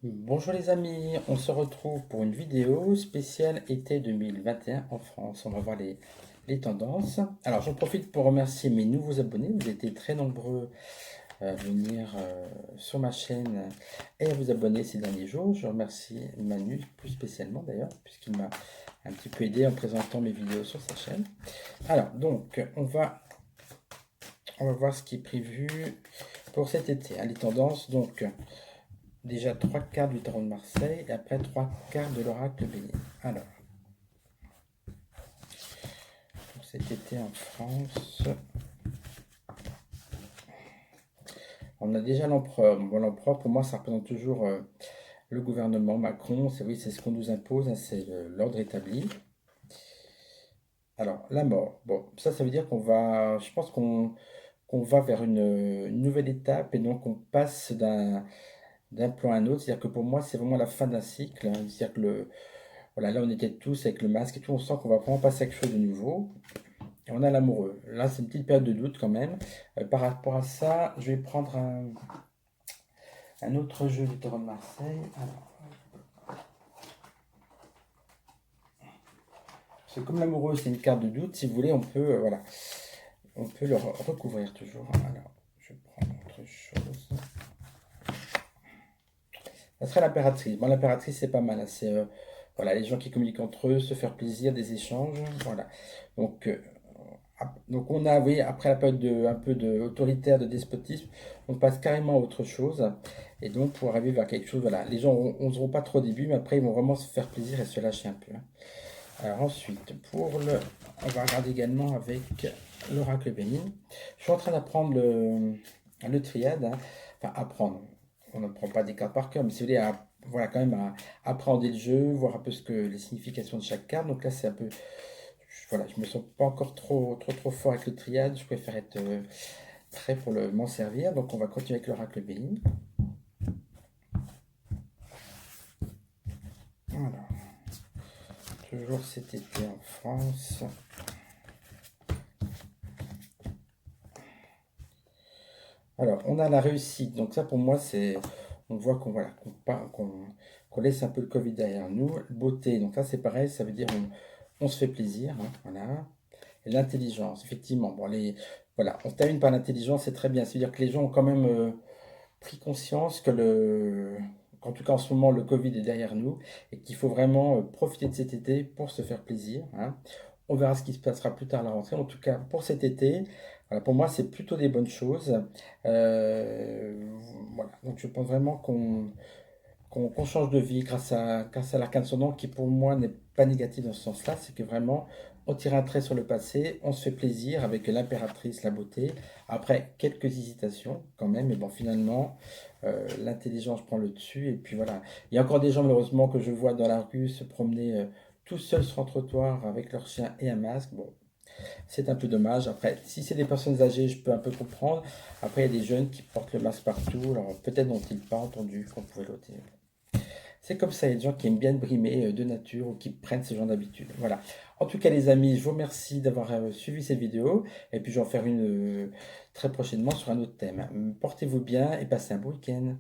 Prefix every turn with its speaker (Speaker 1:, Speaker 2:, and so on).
Speaker 1: Bonjour les amis, on se retrouve pour une vidéo spéciale été 2021 en France. On va voir les tendances. Alors j'en profite pour remercier mes nouveaux abonnés. Vous étiez très nombreux à venir sur ma chaîne et à vous abonner ces derniers jours. Je remercie Manu plus spécialement d'ailleurs, puisqu'il m'a un petit peu aidé en présentant mes vidéos sur sa chaîne. Alors donc on va voir ce qui est prévu pour cet été, hein. Les tendances, donc déjà trois quarts du Tarot de Marseille et après trois quarts de l'oracle béni. Alors, pour cet été en France, on a déjà l'empereur. Bon, l'empereur, pour moi, ça représente toujours le gouvernement Macron. C'est oui, c'est ce qu'on nous impose, hein, c'est l'ordre établi. Alors, la mort. Bon, ça veut dire qu'on va, je pense qu'on va vers une nouvelle étape et donc on passe d'un plan à un autre. C'est-à-dire que pour moi, c'est vraiment la fin d'un cycle, hein. C'est-à-dire que voilà, là, on était tous avec le masque et tout, on sent qu'on va vraiment passer à quelque chose de nouveau. Et on a l'amoureux. Là, c'est une petite période de doute quand même. Par rapport à ça, je vais prendre un autre jeu du Tarot de Marseille. Alors, parce que comme l'amoureux, c'est une carte de doute, si vous voulez, on peut, voilà, on peut le recouvrir toujours. Alors, je prends autre chose. Ça serait l'impératrice. Bon, l'impératrice, c'est pas mal, hein. C'est voilà, les gens qui communiquent entre eux, se faire plaisir, des échanges. Voilà. Donc, donc on a, oui, après la période un peu de autoritaire, de despotisme, on passe carrément à autre chose. Et donc pour arriver vers quelque chose, voilà, les gens n'oseront pas trop au début, mais après ils vont vraiment se faire plaisir et se lâcher un peu, hein. Alors ensuite, on va regarder également avec l'oracle béni. Je suis en train d'apprendre le triade, hein. Enfin apprendre. On n'apprend pas des cartes par cœur, mais si vous voulez, voilà, quand même à appréhender le jeu, voir un peu les significations de chaque carte. Donc là, c'est un peu, voilà, je me sens pas encore trop fort avec le triade. Je préfère être prêt pour m'en servir. Donc on va continuer avec l'oracle béni. Voilà. Toujours cet été en France. Alors, on a la réussite. Donc ça, pour moi, on voit qu'on voilà, qu'on laisse un peu le Covid derrière nous. Beauté. Donc là, c'est pareil. Ça veut dire on se fait plaisir, hein, voilà. Et l'intelligence, effectivement. Bon, voilà, on termine par l'intelligence, c'est très bien. C'est-à-dire que les gens ont quand même pris conscience qu'en tout cas en ce moment, le Covid est derrière nous et qu'il faut vraiment profiter de cet été pour se faire plaisir, hein. On verra ce qui se passera plus tard à la rentrée. En tout cas, pour cet été, voilà, pour moi, c'est plutôt des bonnes choses. Euh, voilà. Donc, je pense vraiment qu'on change de vie grâce à l'arcane ascendant qui, pour moi, n'est pas négatif dans ce sens-là. C'est que vraiment, on tire un trait sur le passé, on se fait plaisir avec l'impératrice, la beauté. Après, quelques hésitations quand même, mais bon, finalement, l'intelligence prend le dessus. Et puis voilà. Il y a encore des gens, malheureusement, que je vois dans la rue se promener tout seuls sur un trottoir avec leur chien et un masque. Bon, c'est un peu dommage. Après, si c'est des personnes âgées, je peux un peu comprendre. Après, il y a des jeunes qui portent le masque partout. Alors, peut-être n'ont-ils pas entendu qu'on pouvait l'ôter. C'est comme ça, il y a des gens qui aiment bien brimer de nature ou qui prennent ce genre d'habitude. Voilà. En tout cas, les amis, je vous remercie d'avoir suivi cette vidéo. Et puis, je vais en faire une très prochainement sur un autre thème. Portez-vous bien et passez un bon week-end.